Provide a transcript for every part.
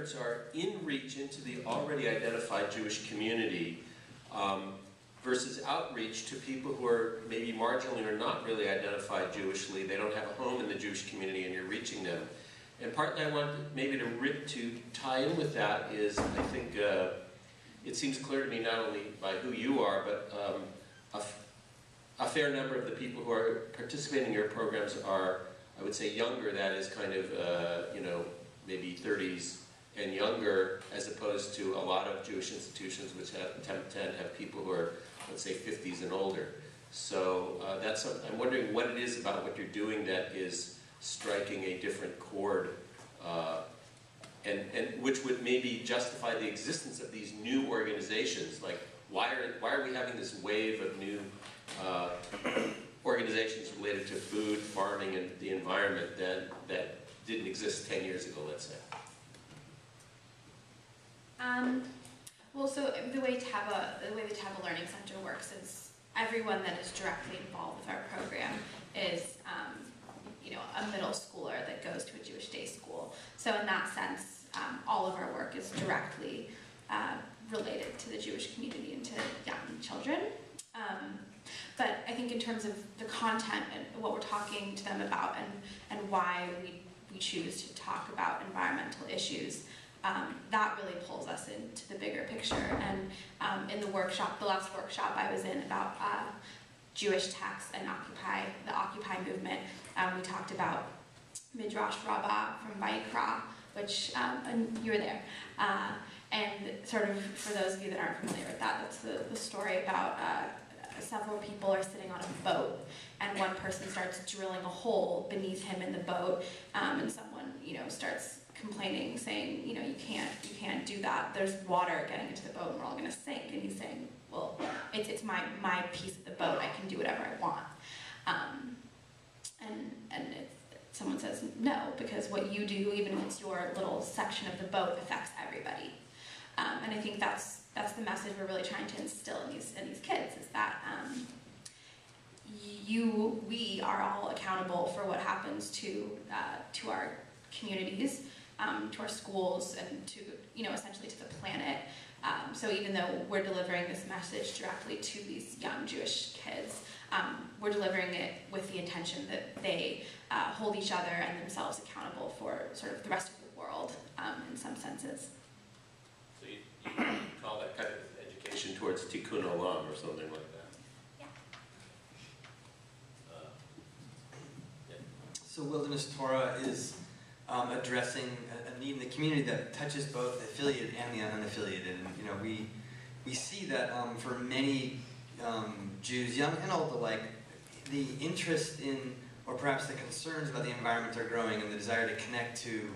efforts are in reach into the already identified Jewish community versus outreach to people who are maybe marginally or not really identified Jewishly. They don't have a home in the Jewish community and you're reaching them. And partly I want maybe to tie in with that is, I think, it seems clear to me not only by who you are, but a fair number of the people who are participating in your programs are, I would say, younger. That is kind of, you know, maybe 30s and younger, as opposed to a lot of Jewish institutions which tend to have people who are, let's say, 50s and older. So I'm wondering what it is about what you're doing that is striking a different chord, and which would maybe justify the existence of these new organizations. Like, why are we having this wave of new organizations related to food, farming, and the environment that didn't exist 10 years ago, let's say? Well, so the way the Teva Learning Center works is everyone that is directly involved with our program is, you know, a middle schooler that goes to a Jewish day school. So in that sense, all of our work is directly related to the Jewish community and to young children. But I think in terms of the content and what we're talking to them about and why we choose to talk about environmental issues, that really pulls us into the bigger picture. And in the workshop, the last workshop I was in about Jewish texts and the Occupy movement, we talked about Midrash Rabbah from Vayikra, which, and you were there. And sort of, for those of you that aren't familiar with that, that's the story about several people are sitting on a boat, and one person starts drilling a hole beneath him in the boat, and someone, you know, starts complaining, saying, you know, you can't do that. There's water getting into the boat, and we're all going to sink. And he's saying, well, it's my piece of the boat. I can do whatever I want. And someone says no, because what you do, even if it's your little section of the boat, affects everybody. And I think that's the message we're really trying to instill in these kids, is that we are all accountable for what happens to our communities, to our schools, and to, you know, essentially to the planet. So even though we're delivering this message directly to these young Jewish kids, we're delivering it with the intention that they hold each other and themselves accountable for sort of the rest of the world, in some senses. So you call that kind of education towards tikkun olam or something like that? Yeah. Yeah. So Wilderness Torah is addressing a need in the community that touches both the affiliated and the unaffiliated. And, you know, we see that for many Jews, young and old alike, the interest in, or perhaps the concerns about the environment are growing, and the desire to connect to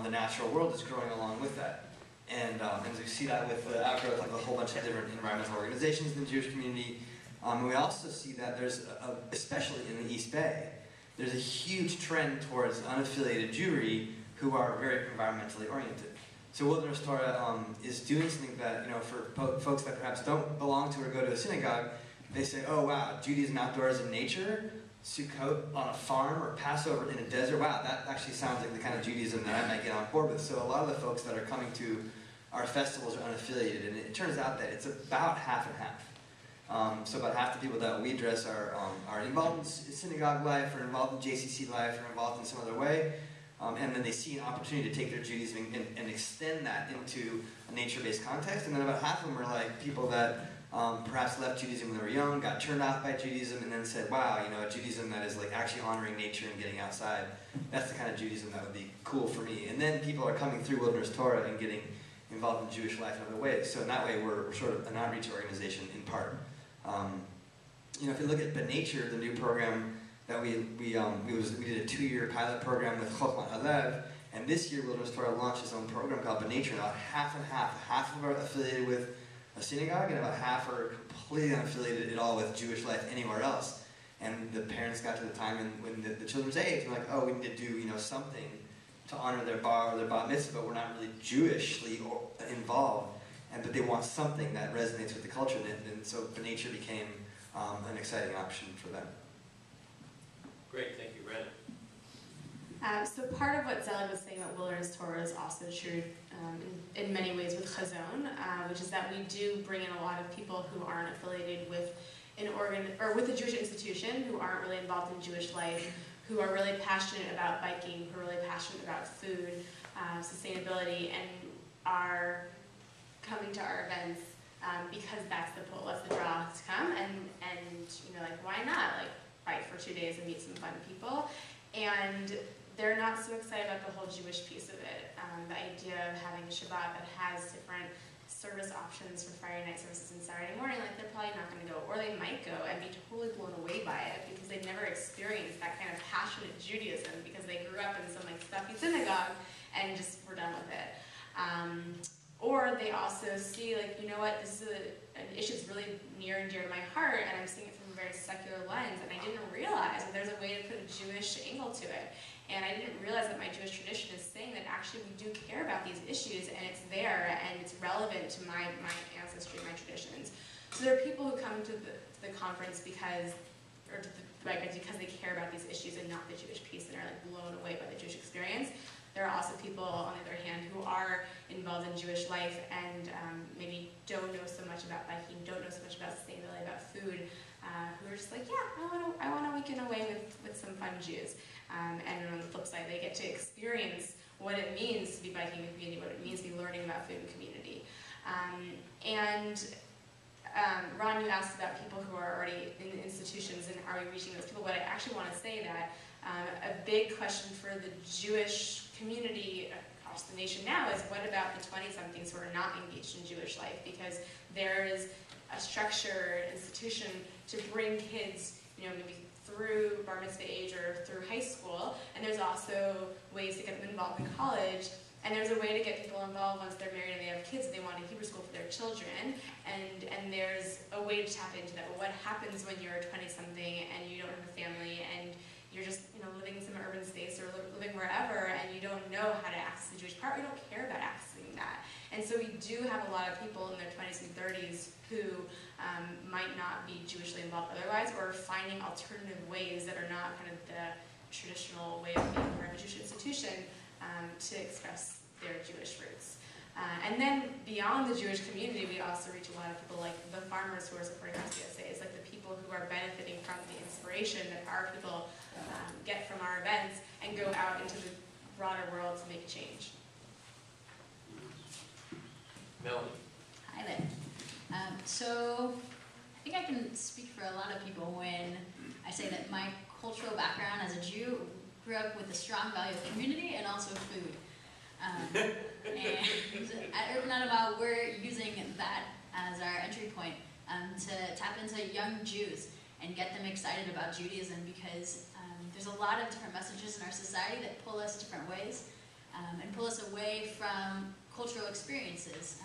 the natural world is growing along with that. And we see that with the outgrowth of a whole bunch of different environmental organizations in the Jewish community. And we also see that there's, especially in the East Bay, there's a huge trend towards unaffiliated Jewry who are very environmentally oriented. So Wilderness Torah is doing something that, you know, for folks that perhaps don't belong to or go to a synagogue, they say, oh wow, Judaism outdoors in nature, Sukkot on a farm, or Passover in a desert, wow, that actually sounds like the kind of Judaism that I might get on board with. So a lot of the folks that are coming to our festivals are unaffiliated, and it turns out that it's about half and half. So about half the people that we address are involved in synagogue life, or involved in JCC life, or involved in some other way, and then they see an opportunity to take their Judaism and extend that into a nature-based context. And then about half of them are like people that perhaps left Judaism when they were young, got turned off by Judaism, and then said, wow, you know, a Judaism that is like actually honoring nature and getting outside, that's the kind of Judaism that would be cool for me. And then people are coming through Wilderness Torah and getting involved in Jewish life in other ways. So in that way, we're sort of an outreach organization in part. You know, if you look at Nature, the new program that we did a 2-year pilot program with Chochmat Halev, and this year Wilderness Torah launched its own program called Nature. About half and half. Half of them are affiliated with a synagogue, and about half are completely unaffiliated at all with Jewish life anywhere else. And the parents got to the time when the children's age, and like, oh, we need to do, you know, something to honor their bar or their bat mitzvah, but we're not really Jewishly involved. But they want something that resonates with the culture, and so Nature became an exciting option for them. Great, thank you, Renna. So part of what Zelig was saying about wilderness Torah is also true in many ways with Hazon, which is that we do bring in a lot of people who aren't affiliated with an with a Jewish institution, who aren't really involved in Jewish life, who are really passionate about biking, who are really passionate about food, sustainability, and are coming to our events because that's the pull, that's the draw to come, and you know, like, why not, like, bike for 2 days and meet some fun people. And they're not so excited about the whole Jewish piece of it, the idea of having a Shabbat that has different service options for Friday night services and Saturday morning. Like, they're probably not going to go, or they might go and be totally blown away by it because they've never experienced that kind of passionate Judaism because they grew up in some like stuffy synagogue and just were done with it. Or they also see, like, you know what, this is an issue that's really near and dear to my heart, and I'm seeing it from a very secular lens, and I didn't realize that there's a way to put a Jewish angle to it. And I didn't realize that my Jewish tradition is saying that actually we do care about these issues, and it's there, and it's relevant to my ancestry, my traditions. So there are people who come to the conference because they care about these issues and not the Jewish piece, and are like blown away by the Jewish experience. There are also people, on the other hand, who are involved in Jewish life and maybe don't know so much about biking, don't know so much about sustainability, about food, who are just like, yeah, I want a weekend away with some fun Jews. And on the flip side, they get to experience what it means to be biking in community, what it means to be learning about food and community. Ron, you asked about people who are already in institutions and are we reaching those people, but I actually want to say that a big question for the Jewish community across the nation now is, what about the 20-somethings who are not engaged in Jewish life? Because there is a structured institution to bring kids, you know, maybe through bar mitzvah age or through high school, and there's also ways to get them involved in college, and there's a way to get people involved once they're married and they have kids and they want a Hebrew school for their children, and there's a way to tap into that. But what happens when you're 20-something and you don't have a family and you're just, you know, living in some urban space or living wherever, and you don't know how to access the Jewish part? We don't care about accessing that. And so we do have a lot of people in their 20s and 30s who might not be Jewishly involved otherwise, or finding alternative ways that are not kind of the traditional way of being part of a Jewish institution to express their Jewish roots. And then beyond the Jewish community, we also reach a lot of people like the farmers who are supporting our CSAs, like the people who are benefiting from the inspiration that our people get from our events and go out into the broader world to make change. Melanie. Hi there. So I think I can speak for a lot of people when I say that my cultural background as a Jew grew up with a strong value of community and also food. And at Urban Adamah, we're using that as our entry point to tap into young Jews and get them excited about Judaism, because there's a lot of different messages in our society that pull us different ways and pull us away from cultural experiences.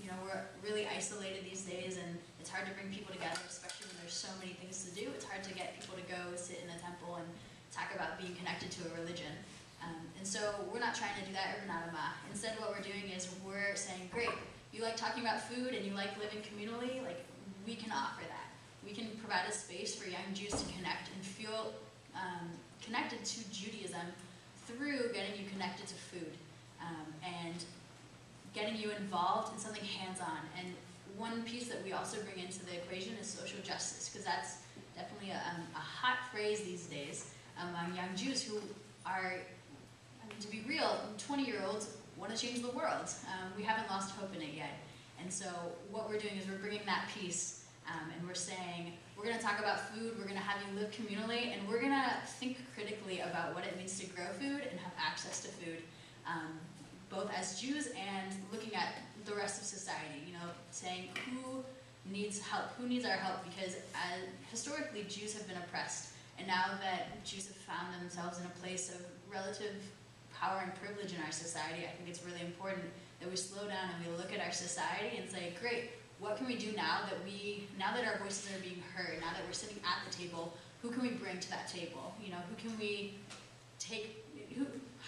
You know, we're really isolated these days, and it's hard to bring people together, especially when there's so many things to do. It's hard to get people to go sit in a temple and talk about being connected to a religion. And so we're not trying to do that at Urban Adamah. Instead, what we're doing is we're saying, great, you like talking about food and you like living communally, like, we can offer that. We can provide a space for young Jews to connect and feel connected to Judaism through getting you connected to food and getting you involved in something hands-on. And one piece that we also bring into the equation is social justice, because that's definitely a hot phrase these days among young Jews who are, I mean, to be real, 20-year-olds want to change the world. We haven't lost hope in it yet. And so what we're doing is we're bringing that piece and we're saying, we're going to talk about food, we're going to have you live communally, and we're going to think critically about what it means to grow food and have access to food, both as Jews and looking at the rest of society, you know, saying who needs help, who needs our help, because historically Jews have been oppressed, and now that Jews have found themselves in a place of relative power and privilege in our society, I think it's really important that we slow down and we look at our society and say, great, what can we do now that our voices are being heard, now that we're sitting at the table, who can we bring to that table? You know,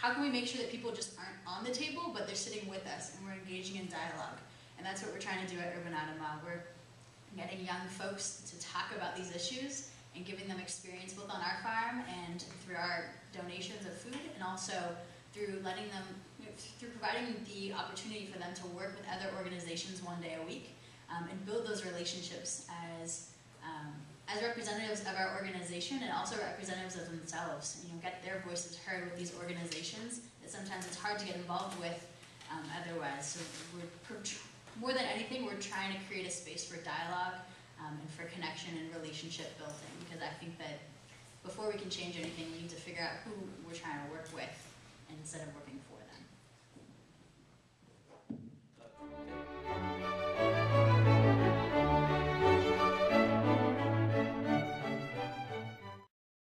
how can we make sure that people just aren't on the table, but they're sitting with us and we're engaging in dialogue? And that's what we're trying to do at Urban Adamah. We're getting young folks to talk about these issues and giving them experience both on our farm and through our donations of food, and also through letting them, through providing the opportunity for them to work with other organizations one day a week, and build those relationships as representatives of our organization and also representatives of themselves. You know, get their voices heard with these organizations that sometimes it's hard to get involved with otherwise. So more than anything, we're trying to create a space for dialogue and for connection and relationship building, because I think that before we can change anything, we need to figure out who we're trying to work with instead of working for them.